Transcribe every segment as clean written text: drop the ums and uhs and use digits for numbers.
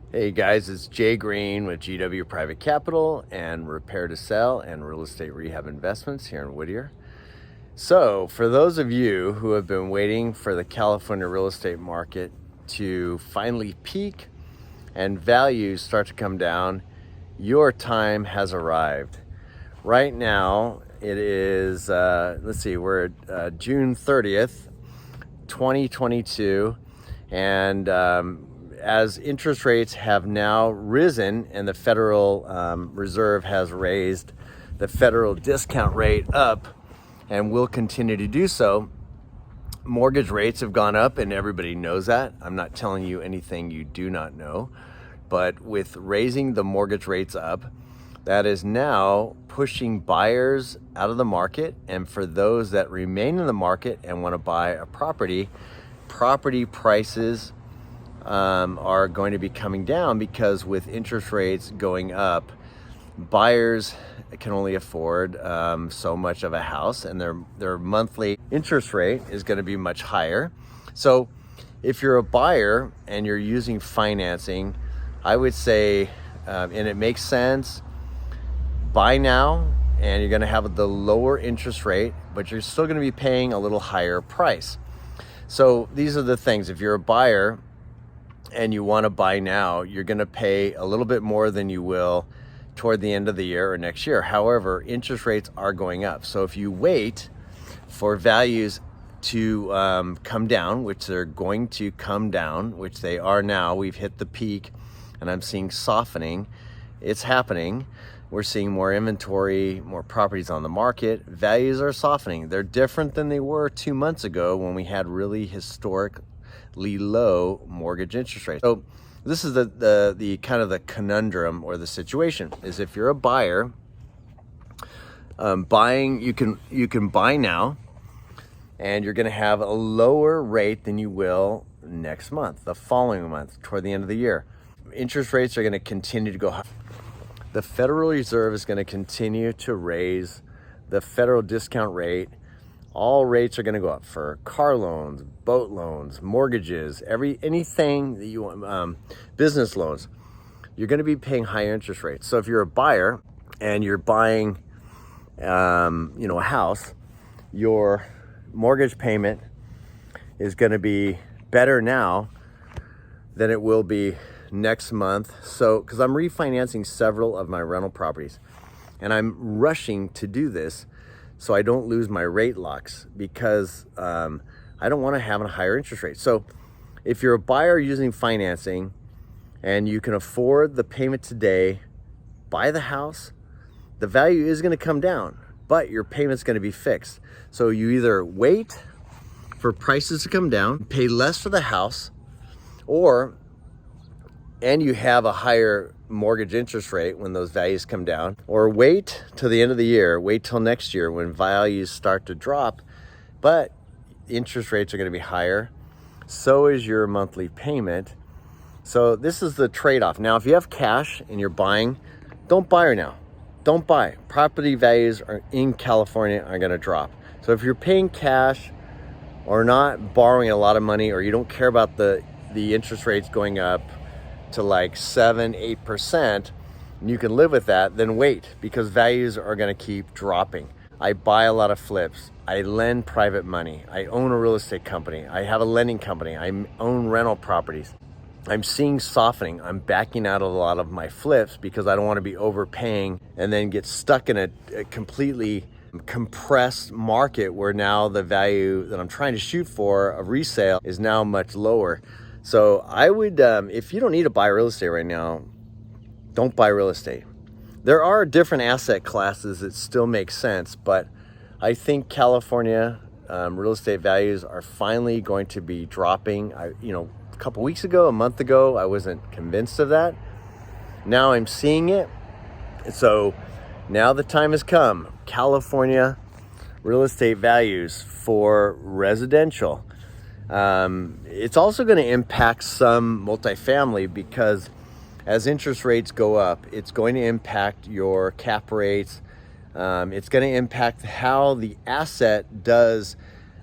Hey guys, it's Jay Green with GW Private Capital and Repair to Sell and Real Estate Rehab Investments here in Whittier. So, for those of you who have been waiting for the California real estate market to finally peak and values start to come down, your time has arrived. Right now, it is, we're at June 30th, 2022, and as interest rates have now risen and the Federal Reserve has raised the federal discount rate up and will continue to do so, mortgage rates have gone up and everybody knows that. I'm not telling you anything you do not know, but with raising the mortgage rates up, that is now pushing buyers out of the market. And for those that remain in the market and want to buy a property prices are going to be coming down, because with interest rates going up, buyers can only afford so much of a house, and their monthly interest rate is going to be much higher. So if you're a buyer and you're using financing, I would say, and it makes sense, buy now, and you're going to have the lower interest rate, but you're still going to be paying a little higher price. So these are the things. If you're a buyer and you want to buy now, you're going to pay a little bit more than you will toward the end of the year or next year. However, interest rates are going up. So if you wait for values to come down, which they're going to come down, which they are now, we've hit the peak and I'm seeing softening. It's happening. We're seeing more inventory, more properties on the market. Values are softening. They're different than they were 2 months ago when we had really historically low mortgage interest rates. So this is the kind of the conundrum, or the situation is, if you're a buyer, buying, you can buy now, and you're going to have a lower rate than you will next month, the following month, toward the end of the year. Interest rates are going to continue to go high. The Federal Reserve is going to continue to raise the federal discount rate. All rates are going to go up for car loans, boat loans, mortgages, anything that you want, business loans. You're going to be paying higher interest rates. So if you're a buyer and you're buying, a house, your mortgage payment is going to be better now than it will be next month. So, because I'm refinancing several of my rental properties, and I'm rushing to do this so I don't lose my rate locks, because I don't want to have a higher interest rate. So if you're a buyer using financing and you can afford the payment today, buy the house. The value is going to come down, but your payment's going to be fixed. So you either wait for prices to come down, pay less for the house, and you have a higher mortgage interest rate when those values come down, or wait till the end of the year, wait till next year when values start to drop, but interest rates are going to be higher. So is your monthly payment. So this is the trade-off. Now, if you have cash and you're buying, don't buy right now. Don't buy. Property values in California are going to drop. So if you're paying cash or not borrowing a lot of money, or you don't care about the interest rates going up to like 7-8%, and you can live with that, then wait, because values are going to keep dropping. I buy a lot of flips. I lend private money. I own a real estate company. I have a lending company. I own rental properties. I'm seeing softening. I'm backing out of a lot of my flips because I don't want to be overpaying and then get stuck in a completely compressed market where now the value that I'm trying to shoot for of resale is now much lower. So I would, if you don't need to buy real estate right now, don't buy real estate. There are different asset classes that still make sense, but I think California real estate values are finally going to be dropping. A couple weeks ago, a month ago, I wasn't convinced of that. Now I'm seeing it. So now the time has come. California real estate values for residential. It's also going to impact some multifamily, because as interest rates go up, it's going to impact your cap rates. It's going to impact how the asset does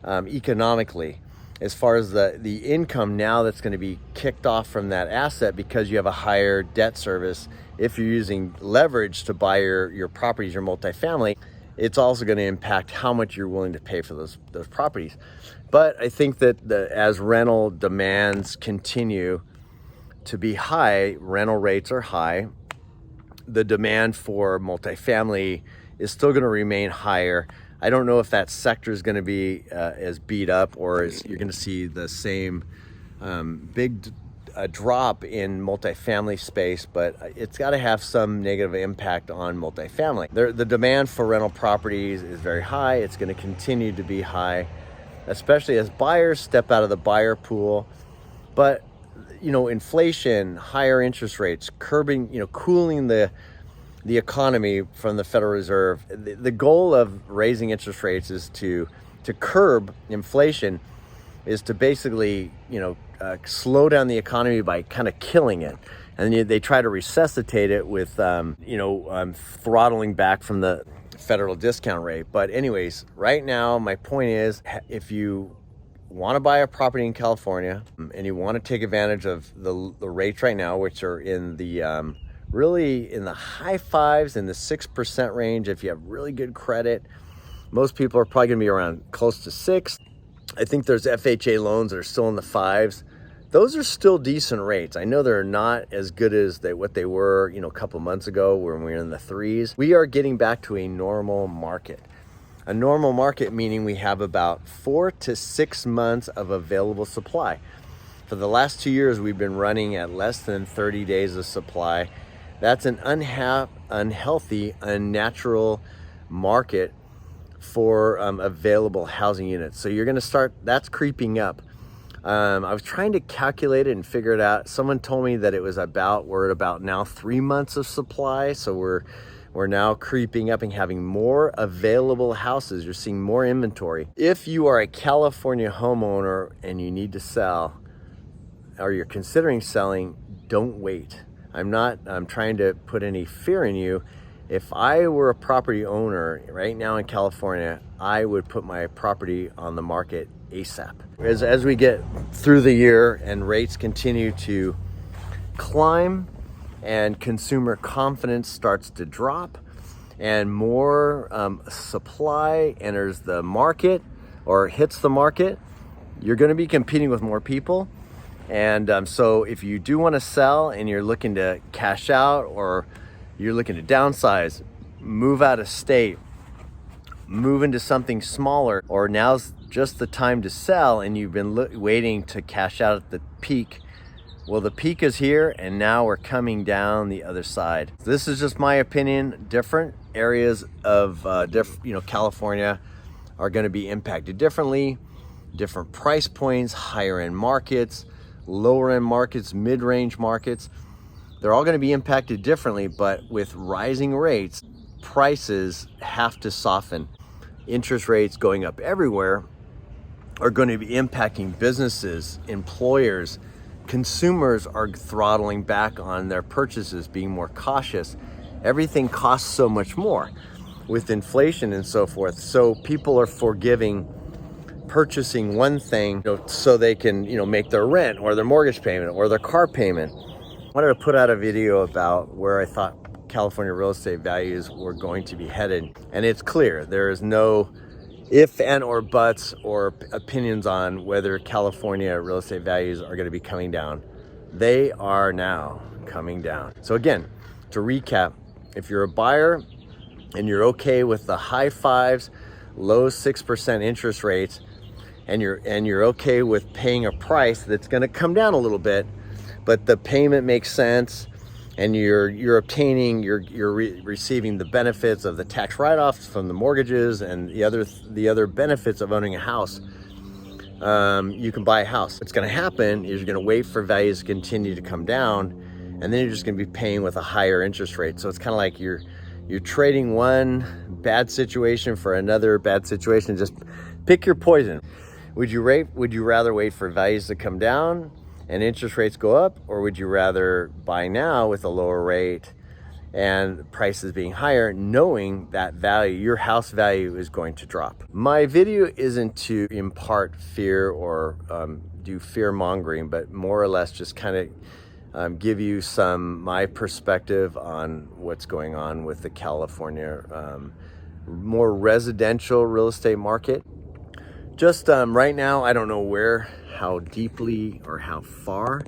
economically. as far as the income now that's going to be kicked off from that asset because you have a higher debt service. If you're using leverage to buy your properties, your multifamily, it's also going to impact how much you're willing to pay for those properties. But I think that as rental demands continue to be high, rental rates are high, the demand for multifamily is still going to remain higher. I don't know if that sector is going to be as beat up, or you're going to see the same big drop in multifamily space, but it's got to have some negative impact on multifamily. The demand for rental properties is very high. It's going to continue to be high, especially as buyers step out of the buyer pool. But inflation, higher interest rates, cooling the economy from the Federal Reserve. The goal of raising interest rates is to curb inflation, is to basically slow down the economy by kind of killing it, and they try to resuscitate it with throttling back from the federal discount rate. But anyways, right now my point is, if you want to buy a property in California and you want to take advantage of the rates right now, which are in the really in the high 5s, in the 6% range. If you have really good credit, most people are probably going to be around close to 6. I think there's FHA loans that are still in the 5s. Those are still decent rates. I know they're not as good as what they were, a couple months ago when we were in the 3s. We are getting back to a normal market. A normal market meaning we have about 4 to 6 months of available supply. For the last 2 years, we've been running at less than 30 days of supply. That's an unhealthy, unnatural market for available housing units. So you're going to start, that's creeping up. I was trying to calculate it and figure it out. Someone told me that we're at about now 3 months of supply. So we're now creeping up and having more available houses. You're seeing more inventory. If you are a California homeowner and you need to sell, or you're considering selling, don't wait. I'm trying to put any fear in you. If I were a property owner right now in California, I would put my property on the market ASAP. As we get through the year and rates continue to climb and consumer confidence starts to drop and more supply enters the market or hits the market, you're going to be competing with more people. And so if you do want to sell and you're looking to cash out, or you're looking to downsize, move out of state, move into something smaller, or now's just the time to sell and you've been waiting to cash out at the peak, well, the peak is here and now we're coming down the other side. This is just my opinion. Different areas of California are going to be impacted differently. Different price points, higher end markets, lower end markets, mid-range markets. They're all going to be impacted differently, but with rising rates, prices have to soften. Interest rates going up everywhere are going to be impacting businesses, employers. Consumers are throttling back on their purchases, being more cautious. Everything costs so much more with inflation and so forth. So people are purchasing one thing so they can make their rent or their mortgage payment or their car payment. I wanted to put out a video about where I thought California real estate values were going to be headed, and it's clear there is no if and or buts or opinions on whether California real estate values are going to be coming down. They are now coming down. So again, to recap, if you're a buyer and you're okay with the high 5s, low 6% interest rates, and you're okay with paying a price that's going to come down a little bit, but the payment makes sense, and you're receiving the benefits of the tax write-offs from the mortgages and the other benefits of owning a house, you can buy a house. What's going to happen is you're going to wait for values to continue to come down, and then you're just going to be paying with a higher interest rate. So it's kind of like you're trading one bad situation for another bad situation. Just pick your poison. Would you rather wait for values to come down and interest rates go up, or would you rather buy now with a lower rate and prices being higher, knowing that value, your house value, is going to drop. My video isn't to impart fear or do fear mongering, but more or less just kind of give you my perspective on what's going on with the California more residential real estate market. Just right now, I don't know how deeply or how far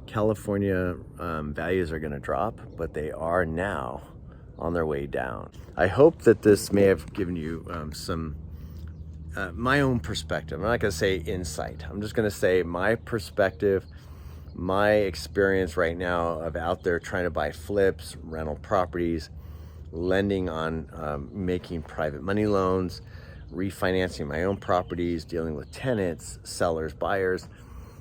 California values are going to drop, but they are now on their way down. I hope that this may have given you some my own perspective. I'm not going to say insight. I'm just going to say my perspective, my experience right now of out there trying to buy flips, rental properties, lending on making private money loans, refinancing my own properties, dealing with tenants, sellers, buyers.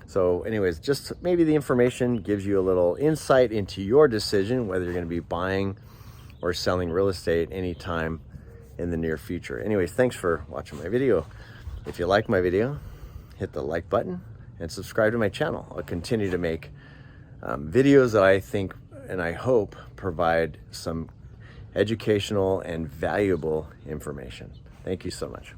So anyways, just maybe the information gives you a little insight into your decision, whether you're going to be buying or selling real estate anytime in the near future. Anyways, thanks for watching my video. If you like my video, hit the like button and subscribe to my channel. I'll continue to make videos that I think and I hope provide some educational and valuable information. Thank you so much.